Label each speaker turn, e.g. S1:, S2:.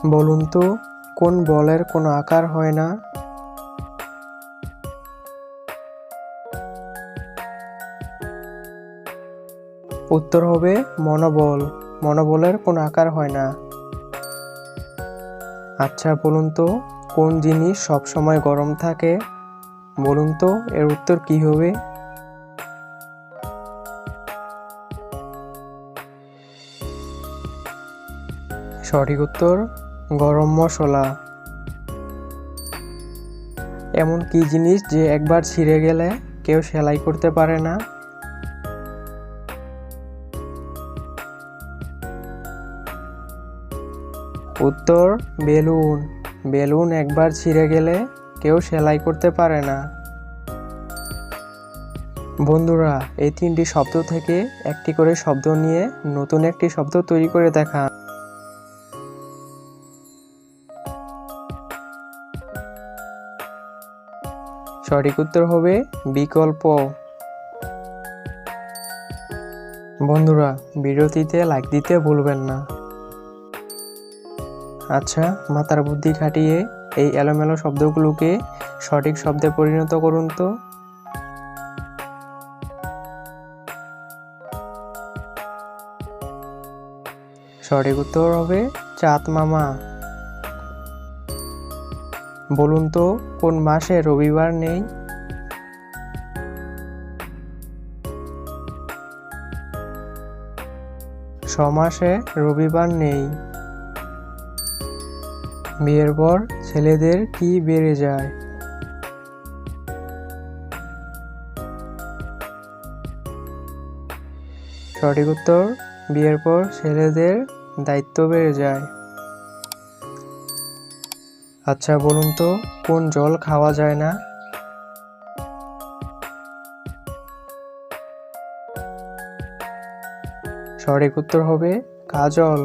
S1: বলুন তো কোন বলের কোনো আকার হয় না? উত্তর হবে মনোবল। মনোবলের কোনো আকার হয় না। আচ্ছা বলুন তো কোন জিনিস সব সময় গরম থাকে? বলুন তো এর উত্তর কি হবে? সঠিক উত্তর গরম মশলা। এমন কি জিনিস যে একবার ছিঁড়ে গেলে কেউ সেলাই করতে পারে না? উত্তর বেলুন। বেলুন একবার ছিঁড়ে গেলে কেউ সেলাই করতে পারে না। বন্ধুরা, এই তিনটি শব্দ থেকে একটি করে শব্দ নিয়ে নতুন একটি শব্দ তৈরি করে দেখান। সঠিক উত্তর হবে বিকল্প। বন্ধুরা, ভিডিওটিতে লাইক দিতে ভুলবেন না। আচ্ছা, মাথার বুদ্ধি খাটিয়ে এই এলোমেলো শব্দগুলোকে সঠিক শব্দে পরিণত করুন তো। সঠিক উত্তর হবে চাঁদ মামা। বলুন তো কোন মাসে রবিবার নেই? মাসে রবিবার নেই। বিয়ের পর ছেলেদের কি বেড়ে যায়? সঠিক উত্তর বিয়ের পর ছেলেদের দায়িত্ব বেড়ে যায়। আচ্ছা বলুন তো কোন জল খাওয়া যায় না? সঠিক উত্তর হবে কাজল।